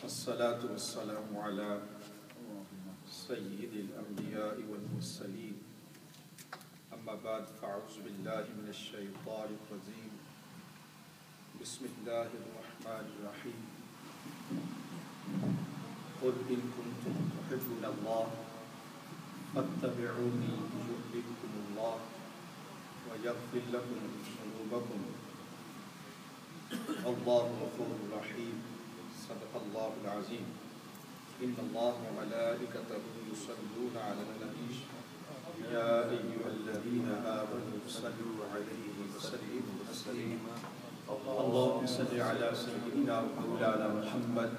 الصلاة والسلام على سيد الأنبياء والمرسلين أما بعد فأعوذ بالله من الشيطان الرجيم بسم الله الرحمن الرحيم قل إن كنتم تحبون الله فاتبعوني يحببكم الله ويغفر لكم ذنوبكم الله غفور رحيم صدق الله العظيم إن الله وملائكته يصلون على النبي يا أيها الذين آمنوا صلوا عليه وسلموا تسليما اللهم صل على سيدنا ومولانا محمد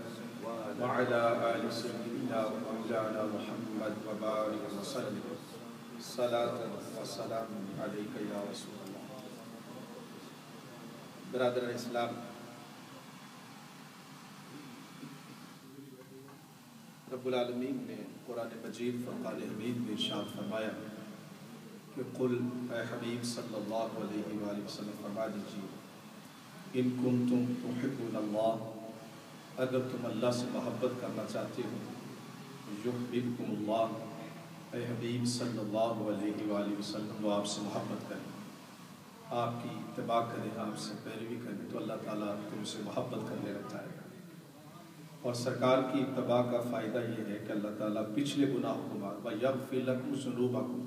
وعلى آل سيدنا ومولانا محمد وبارك وسلم صلاة وسلام عليك يا رسول الله. برادران اسلام، رب العالمین نے قرآن مجید فرقان حمید میں ارشاد فرمایا کہ قل اے حبیب صلی اللہ علیہ وآلہ وسلم فرما دیجیے ان کنتم تحبون اللہ، اگر تم اللہ سے محبت کرنا چاہتے ہو، یحببکم اللہ، اے حبیب صلی اللہ علیہ وآلہ وسلم وہ آپ سے محبت کریں، آپ کی اتباع کریں، آپ سے پیروی کریں تو اللہ تعالیٰ تم سے محبت کرنے لگتا ہے. اور سرکار کی اتباع کا فائدہ یہ ہے کہ اللہ تعالیٰ پچھلے گناہوں کو معاف وَيَغْفِرْ لَكُمْ ذُنُوبَكُمْ،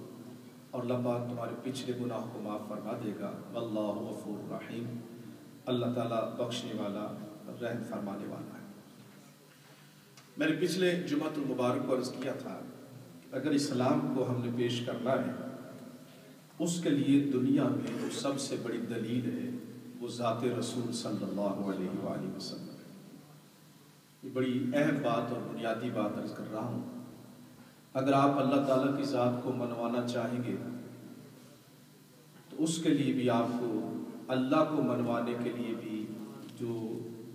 اور اللہ پاک تمہارے پچھلے گناہوں کو معاف فرما دے گا. وَاللَّهُ غَفُورٌ رَحِيمٌ، اللہ تعالیٰ بخشنے والا رحم فرمانے والا ہے. میں نے پچھلے جمعۃ المبارک کو عرض کیا تھا اگر اسلام کو ہم نے پیش کرنا ہے اس کے لیے دنیا میں جو سب سے بڑی دلیل ہے وہ ذات رسول صلی اللہ علیہ وآلہ وسلم. یہ بڑی اہم بات اور بنیادی بات عرض کر رہا ہوں. اگر آپ اللہ تعالیٰ کی ذات کو منوانا چاہیں گے تو اس کے لیے بھی آپ کو اللہ کو منوانے کے لیے بھی جو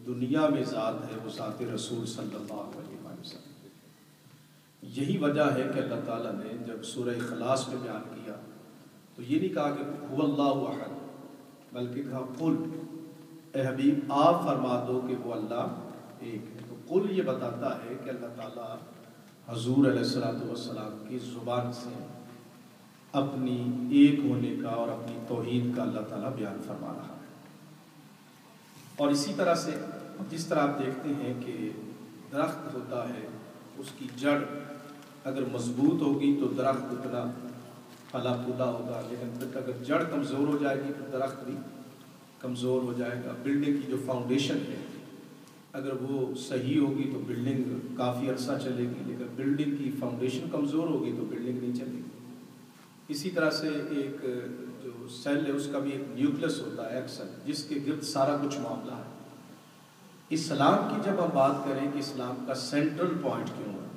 دنیا میں ذات ہے وہ ذات رسول صلی اللہ علیہ وسلم. یہی وجہ ہے کہ اللہ تعالیٰ نے جب سورہ اخلاص میں بیان کیا تو یہ نہیں کہا کہ هو اللہ احد، بلکہ کہا قل، اے حبیب آپ فرما دو کہ وہ اللہ ایک ہے. تو قل یہ بتاتا ہے کہ اللہ تعالیٰ حضور علیہ السلام کی زبان سے اپنی ایک ہونے کا اور اپنی توحید کا اللہ تعالیٰ بیان فرما رہا ہے. اور اسی طرح سے جس طرح آپ دیکھتے ہیں کہ درخت ہوتا ہے اس کی جڑ اگر مضبوط ہوگی تو درخت اتنا پھلا پھولا ہوگا، لیکن اگر جڑ کمزور ہو جائے گی تو درخت بھی کمزور ہو جائے گا. بلڈنگ کی جو فاؤنڈیشن ہے اگر وہ صحیح ہوگی تو بلڈنگ کافی عرصہ چلے گی، لیکن بلڈنگ کی فاؤنڈیشن کمزور ہوگی تو بلڈنگ نہیں چلے گی. اسی طرح سے ایک جو سیل ہے اس کا بھی ایک نیوکلس ہوتا ہے ایکسل، جس کے گرد سارا کچھ معاملہ ہے. اسلام کی جب ہم بات کریں کہ اسلام کا سینٹرل پوائنٹ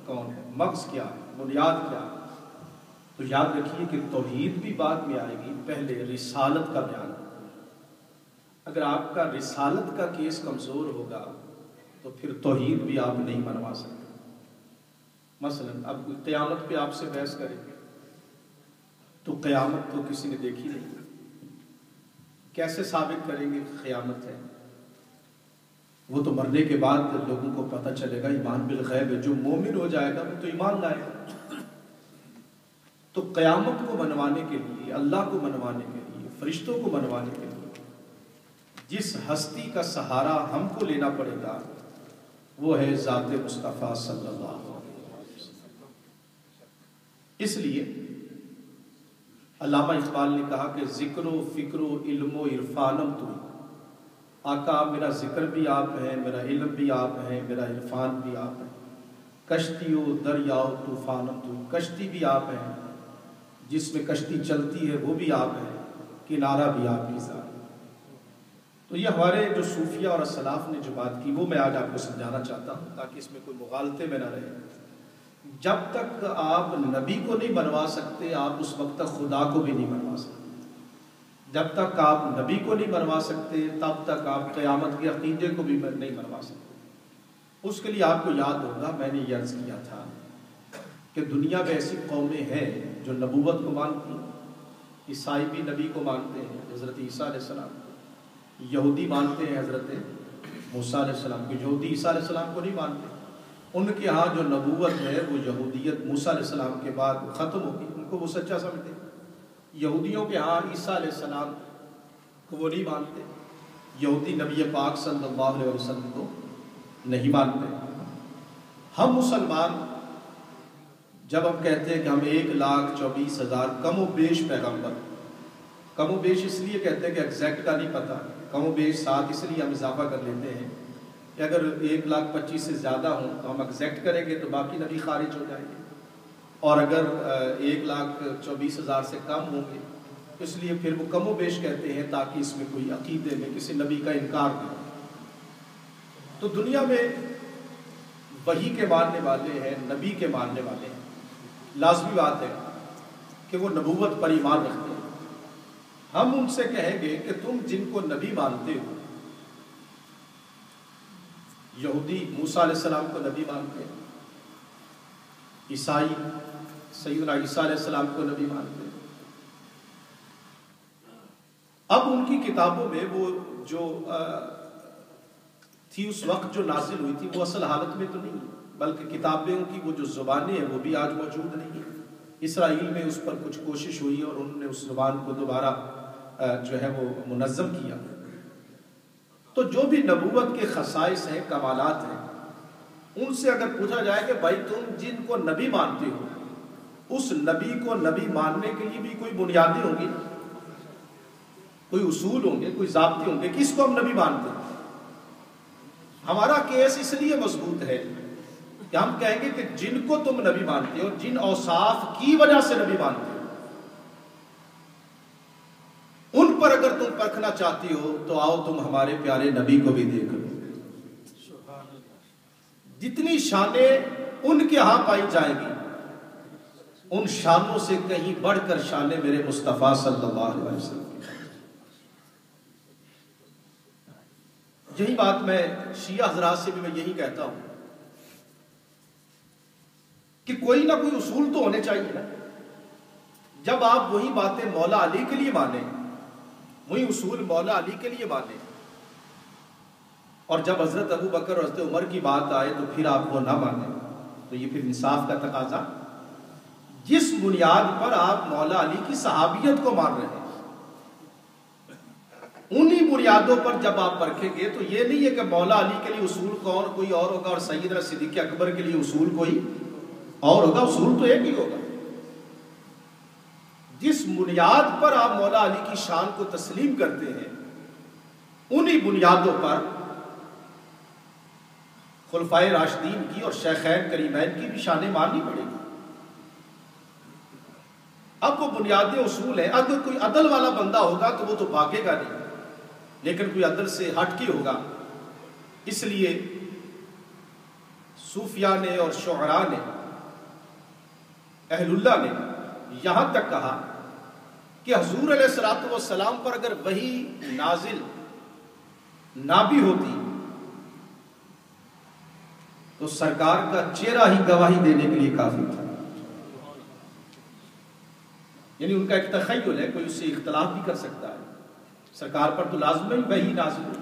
کون ہے، مغز کیا ہے، بنیاد کیا ہے، تو یاد رکھیے کہ توحید بھی بعد میں آئے گی، پہلے رسالت کا بیان. اگر آپ کا رسالت کا کیس کمزور ہوگا تو پھر توحید بھی آپ نہیں منوا سکتے. مثلا اب قیامت پہ آپ سے بحث کریں گے تو قیامت تو کسی نے دیکھی نہیں، کیسے ثابت کریں گے قیامت ہے؟ وہ تو مرنے کے بعد لوگوں کو پتہ چلے گا. ایمان بالغیب ہے، جو مومن ہو جائے گا وہ تو ایمان لائے گا. تو قیامت کو منوانے کے لیے، اللہ کو منوانے کے لیے، فرشتوں کو منوانے کے لیے جس ہستی کا سہارا ہم کو لینا پڑے گا وہ ہے ذات مصطفیٰ صلی اللہ علیہ وسلم. اس لیے علامہ اقبال نے کہا کہ ذکر و فکر و علم و عرفانم تو، آقا میرا ذکر بھی آپ ہیں، میرا علم بھی آپ ہیں، میرا عرفان بھی آپ ہیں. کشتی و دریا و طوفانم تو، کشتی بھی آپ ہیں، جس میں کشتی چلتی ہے وہ بھی آپ ہیں، کنارہ بھی آپ کی ذات. تو یہ ہمارے جو صوفیہ اور اسلاف نے جو بات کی وہ میں آج آپ کو سمجھانا چاہتا ہوں تاکہ اس میں کوئی مغالطے میں نہ رہے. جب تک آپ نبی کو نہیں منوا سکتے آپ اس وقت تک خدا کو بھی نہیں منوا سکتے. جب تک آپ نبی کو نہیں منوا سکتے تب تک آپ قیامت کے عقیدے کو بھی نہیں منوا سکتے. اس کے لیے آپ کو یاد ہوگا میں نے یہ عرض کیا تھا کہ دنیا میں ایسی قومیں ہیں جو نبوت کو مانتی ہیں. عیسائی بھی نبی کو مانتے ہیں، حضرت عیسیٰ علیہ السلام. یہودی مانتے ہیں حضرت موسیٰ علیہ السلام کو، یہودی عیسیٰ علیہ السلام کو نہیں مانتے. ان کے ہاں جو نبوت ہے وہ یہودیت موسیٰ علیہ السلام کے بعد ختم ہوگی، ان کو وہ سچا سمجھتے ہیں۔ یہودیوں کے ہاں عیسیٰ علیہ السلام کو وہ نہیں مانتے، یہودی نبی پاک صلی اللہ علیہ وسلم کو نہیں مانتے۔ ہم مسلمان جب ہم کہتے ہیں کہ ہم 1,24,000 کم و بیش پیغمبر، کم و بیش اس لیے کہتے ہیں کہ ایگزیکٹ کا نہیں پتہ، کم و بیش ساتھ اس لیے ہم اضافہ کر لیتے ہیں کہ اگر 1,25,000 سے زیادہ ہوں تو ہم ایگزیکٹ کریں گے تو باقی نبی خارج ہو جائیں گے، اور اگر 1,24,000 سے کم ہوں گے تو اس لیے پھر وہ کم و بیش کہتے ہیں تاکہ اس میں کوئی عقیدے میں کسی نبی کا انکار نہ ہو۔ تو دنیا میں وحی کے ماننے والے ہیں، نبی کے ماننے والے ہیں، لازمی بات ہے کہ وہ نبوت پر ایمان رکھتے ہیں۔ ہم ان سے کہیں گے کہ تم جن کو نبی مانتے ہو، یہودی موسیٰ علیہ السلام کو نبی مانتے ہیں، عیسائی سیدنا عیسیٰ علیہ السلام کو نبی مانتے ہیں، اب ان کی کتابوں میں وہ جو تھی اس وقت جو نازل ہوئی تھی وہ اصل حالت میں تو نہیں، بلکہ کتابیں کی وہ جو زبانیں ہیں وہ بھی آج موجود نہیں ہیں۔ اسرائیل میں اس پر کچھ کوشش ہوئی اور انہوں نے اس زبان کو دوبارہ جو ہے وہ منظم کیا۔ تو جو بھی نبوت کے خصائص ہیں، کمالات ہیں، ان سے اگر پوچھا جائے کہ بھائی تم جن کو نبی مانتے ہو اس نبی کو نبی ماننے کے لیے بھی کوئی بنیادیں ہوں گی، کوئی اصول ہوں گے، کوئی ضابطے ہوں گے، کس کو ہم نبی مانتے ہیں؟ ہمارا کیس اس لیے مضبوط ہے کہ ہم کہیں گے کہ جن کو تم نبی مانتے ہو، جن اوصاف کی وجہ سے نبی مانتے ہو، ان پر اگر تم پرکھنا چاہتی ہو تو آؤ تم ہمارے پیارے نبی کو بھی دیکھ لو۔ جتنی شانیں ان کے ہاں پائی جائیں گی ان شانوں سے کہیں بڑھ کر شانیں میرے مصطفیٰ صلی اللہ علیہ وسلم کی۔ یہی بات میں شیعہ حضرات سے بھی میں یہی کہتا ہوں کہ کوئی نہ کوئی اصول تو ہونے چاہیے نا۔ جب آپ وہی باتیں مولا علی کے لیے مانیں، وہی اصول مولا علی کے لیے مانیں، اور جب حضرت ابو بکر اور حضرت عمر کی بات آئے تو پھر آپ وہ نہ مانیں، تو یہ پھر انصاف کا تقاضا۔ جس بنیاد پر آپ مولا علی کی صحابیت کو مان رہے ہیں انہی بنیادوں پر جب آپ پرکھیں گے تو یہ نہیں ہے کہ مولا علی کے لیے اصول کوئی اور ہوگا اور سیدنا صدیق اکبر کے لیے اصول کوئی اور ہوگا، اصول تو ایک ہی ہوگا۔ جس بنیاد پر آپ مولا علی کی شان کو تسلیم کرتے ہیں انہی بنیادوں پر خلفائے راشدین کی اور شیخین کریمین کی بھی شانیں ماننی پڑے گی۔ اب وہ بنیادی اصول ہیں، اگر کوئی عدل والا بندہ ہوگا تو وہ تو بھاگے گا نہیں، لیکن کوئی عدل سے ہٹ کے ہوگا۔ اس لیے صوفیاء نے اور شعراء نے، اہل اللہ نے یہاں تک کہا کہ حضور علیہ الصلوۃ والسلام پر اگر وحی نازل نہ بھی ہوتی تو سرکار کا چہرہ ہی گواہی دینے کے لیے کافی تھا۔ یعنی ان کا ایک تخیل ہے، کوئی اس سے اختلاف بھی کر سکتا ہے، سرکار پر تو لازم ہی وحی نازل ہو۔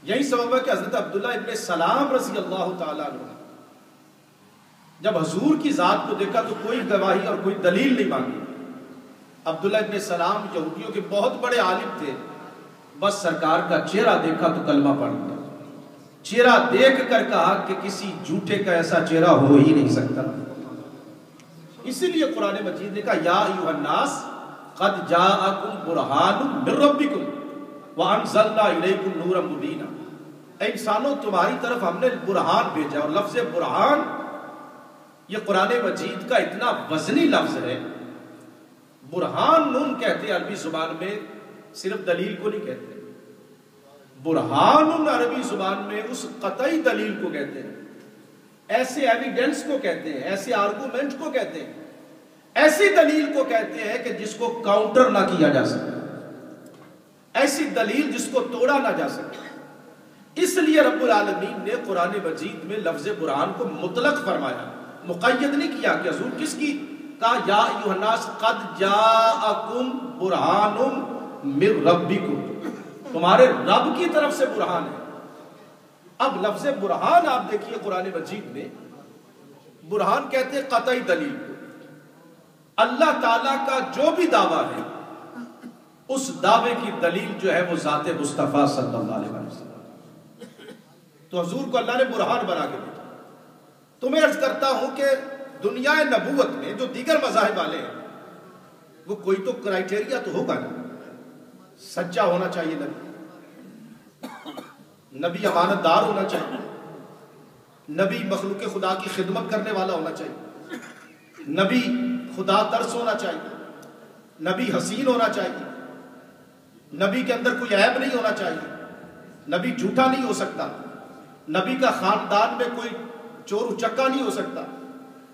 یہی سبب ہے کہ حضرت عبداللہ ابن سلام رضی اللہ تعالیٰ عنہ جب حضور کی ذات کو دیکھا تو کوئی گواہی اور کوئی دلیل نہیں مانگی۔ عبداللہ ابن سلام یہودیوں کے بہت بڑے عالم تھے، بس سرکار کا چہرہ دیکھا تو کلمہ پڑھ لیا۔ چہرہ دیکھ کر کہا کہ کسی جھوٹے کا ایسا چہرہ ہو ہی نہیں سکتا۔ اسی لیے قرآن مجید نے کہا یا ایھا الناس قد جاءکم برہان من ربکم وانزلنا الیکم نورا مبینا۔ اے انسانوں، تمہاری طرف ہم نے برہان بھیجا، اور لفظ برہان یہ قرآن مجید کا اتنا وزنی لفظ ہے۔ برہان نون کہتے ہیں عربی زبان میں، صرف دلیل کو نہیں کہتے، برہان عربی زبان میں اس قطعی دلیل کو کہتے ہیں، ایسے ایویڈنس کو کہتے ہیں، ایسے آرگومنٹ کو کہتے ہیں، ایسی دلیل کو کہتے ہیں کہ جس کو کاؤنٹر نہ کیا جا سکے، ایسی دلیل جس کو توڑا نہ جا سکے۔ اس لیے رب العالمین نے قرآن مجید میں لفظ برہان کو مطلق فرمایا، مقید نہیں کیا کہ حضور کس کی کہا یا ایھا الناس قد جاءکم برہان من ربکم، تمہارے رب کی طرف سے برہان ہے۔ اب لفظ برہان آپ دیکھیے قرآن مجید میں، برہان کہتے ہیں قطعی دلیل۔ اللہ تعالیٰ کا جو بھی دعویٰ ہے اس دعوے کی دلیل جو ہے وہ ذات مصطفیٰ صلی اللہ علیہ وسلم۔ تو حضور کو اللہ نے برہان بنا کے دیا۔ تو میں عرض کرتا ہوں کہ دنیا نبوت میں جو دیگر مذاہب والے ہیں وہ کوئی تو کرائٹیریا تو ہوگا نا، سچا ہونا چاہیے نبی امانت دار ہونا چاہیے، نبی مخلوق خدا کی خدمت کرنے والا ہونا چاہیے، نبی خدا ترس ہونا چاہیے، نبی حسین ہونا چاہیے، نبی کے اندر کوئی عیب نہیں ہونا چاہیے، نبی جھوٹا نہیں ہو سکتا، نبی کا خاندان میں کوئی چور اچکا نہیں ہو سکتا،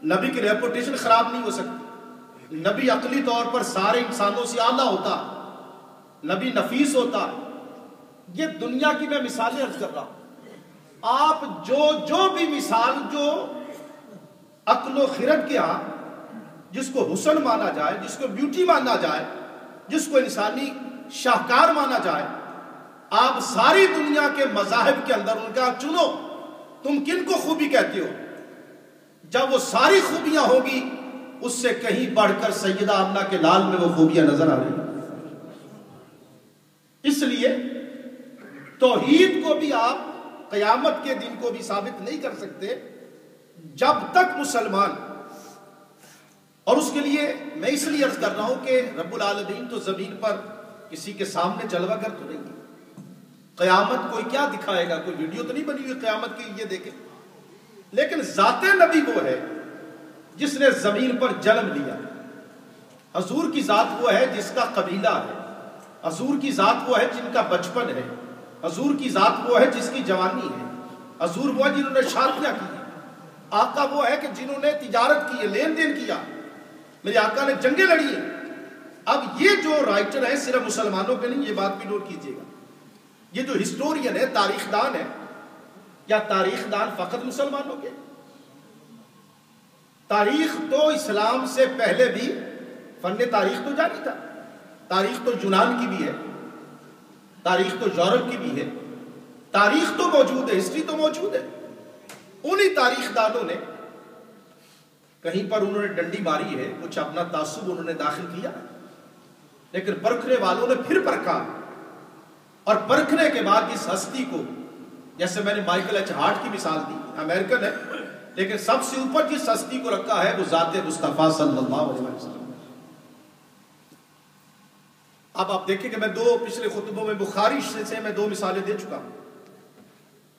نبی کی ریپوٹیشن خراب نہیں ہو سکتی، نبی عقلی طور پر سارے انسانوں سے اعلیٰ ہوتا، نبی نفیس ہوتا۔ یہ دنیا کی میں مثالیں عرض کر رہا ہوں۔ آپ جو بھی مثال جو عقل و خرد کے ہاں جس کو حسن مانا جائے، جس کو بیوٹی مانا جائے، جس کو انسانی شاہکار مانا جائے، آپ ساری دنیا کے مذاہب کے اندر ان کا چنو تم کن کو خوبی کہتے ہو۔ جب وہ ساری خوبیاں ہوگی اس سے کہیں بڑھ کر سیدہ آمنہ کے لال میں وہ خوبیاں نظر آ رہی ہیں۔ اس لیے توحید کو بھی آپ قیامت کے دن کو بھی ثابت نہیں کر سکتے جب تک مسلمان، اور اس کے لیے میں اس لیے عرض کر رہا ہوں کہ رب العالمین تو زمین پر کسی کے سامنے جلوہ گر تو نہیں ہے۔ قیامت کوئی کیا دکھائے گا، کوئی ویڈیو تو نہیں بنی ہوئی قیامت کی یہ دیکھیں، لیکن ذات نبی وہ ہے جس نے زمین پر جنم لیا۔ حضور کی ذات وہ ہے جس کا قبیلہ ہے، حضور کی ذات وہ ہے جن کا بچپن ہے، حضور کی ذات وہ ہے جس کی جوانی ہے، حضور وہ ہے جنہوں نے شادیاں کی، آقا وہ ہے کہ جنہوں نے تجارت کی ہے، لین دین کیا، میرے آقا نے جنگیں لڑی ہیں۔ اب یہ جو رائٹر ہے صرف مسلمانوں کے نہیں، یہ بات بھی نوٹ کیجئے گا، یہ جو ہسٹورین ہے، تاریخ دان ہے، کیا تاریخ دان فقط مسلمانوں کے؟ تاریخ تو اسلام سے پہلے بھی فن تاریخ تو جاری تھا، تاریخ تو یونان کی بھی ہے، تاریخ تو یورپ کی بھی ہے، تاریخ تو موجود ہے، ہسٹری تو موجود ہے۔ انہی تاریخ دانوں نے کہیں پر انہوں نے ڈنڈی ماری ہے، کچھ اپنا تعصب انہوں نے داخل کیا، لیکن پرکھنے والوں نے پھر پرکھا، اور پرکھنے کے بعد اس ہستی کو، جیسے میں نے مائیکل ایچ ہارٹ کی مثال دی، امریکن ہے لیکن سب سے اوپر جس ہستی کو رکھا ہے وہ ذات مصطفیٰ صلی اللہ علیہ وسلم۔ اب آپ دیکھیں کہ میں دو پچھلے خطبوں میں بخاری سے میں دو مثالیں دے چکا ہوں۔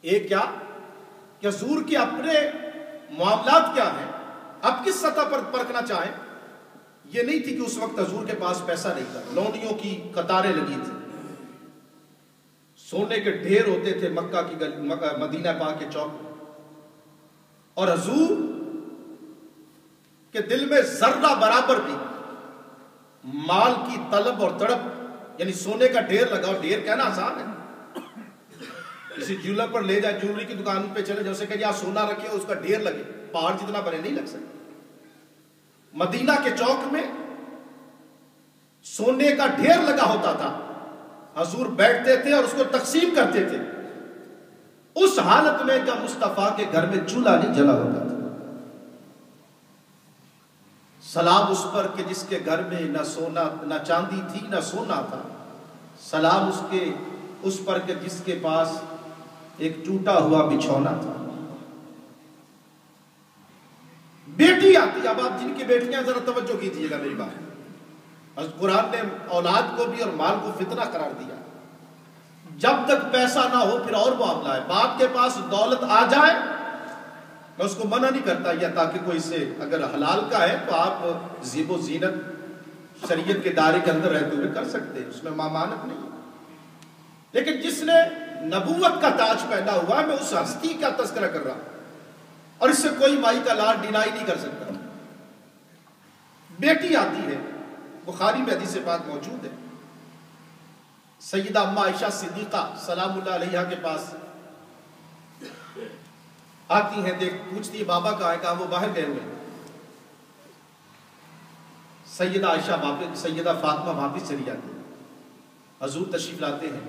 ایک کیا کہ حضور کے اپنے معاملات کیا ہیں، اب کس سطح پر پرکھنا چاہیں، یہ نہیں تھی کہ اس وقت حضور کے پاس پیسہ نہیں تھا، لونڈیوں کی قطاریں لگی تھی، سونے کے ڈھیر ہوتے تھے مکہ کی مدینہ پاک کے چوک میں، اور حضور کے دل میں ذرہ برابر بھی مال کی طلب اور تڑپ، یعنی سونے کا ڈھیر لگا، اور ڈھیر کہنا آسان ہے، کسی جیولر پر لے جائے، جیولری کی دکان پہ چلے جیسے کہ یہاں سونا رکھے اس کا ڈھیر لگے، پہاڑ جتنا بڑے نہیں لگ سکتے۔ مدینہ کے چوک میں سونے کا ڈھیر لگا ہوتا تھا، حضور بیٹھتے تھے اور اس کو تقسیم کرتے تھے، اس حالت میں کہ مصطفیٰ کے گھر میں چولہا نہیں جلا ہوتا تھا۔ سلام اس پر کہ جس کے گھر میں نہ سونا نہ چاندی تھی نہ سونا تھا، سلام اس پر کہ جس کے پاس ایک ٹوٹا ہوا بچھونا تھا۔ بیٹی آتی، اب آپ جن کی بیٹیاں ذرا توجہ کیجیے گا میری بات، قرآن نے اولاد کو بھی اور مال کو فتنہ قرار دیا، جب تک پیسہ نہ ہو پھر اور معاملہ ہے، باپ کے پاس دولت آ جائے میں اس کو منع نہیں کرتا، یا تاکہ کوئی سے اگر حلال کا ہے تو آپ زیب و زینت شریعت کے دائرے کے اندر رہتے ہوئے کر سکتے ہیں، اس میں ممانعت نہیں، لیکن جس نے نبوت کا تاج پہنا ہوا ہے، میں اس ہستی کا تذکرہ کر رہا ہوں، اور اس سے کوئی مائی کا لاڈ ڈینائی نہیں کر سکتا۔ بیٹی آتی ہے، بخاری میں حدیث پاک موجود ہے، سیدہ اماں عائشہ صدیقہ سلام اللہ علیہا کے پاس آتی ہیں، پوچھتی ہے بابا کہاں ہے، کہا وہ باہر گئے ہوئے۔ سیدہ عائشہ واپس، سیدہ فاطمہ واپس چلی جاتی ہے، حضور تشریف لاتے ہیں،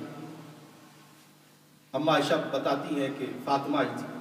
اما عائشہ بتاتی ہیں کہ فاطمہ آئی تھی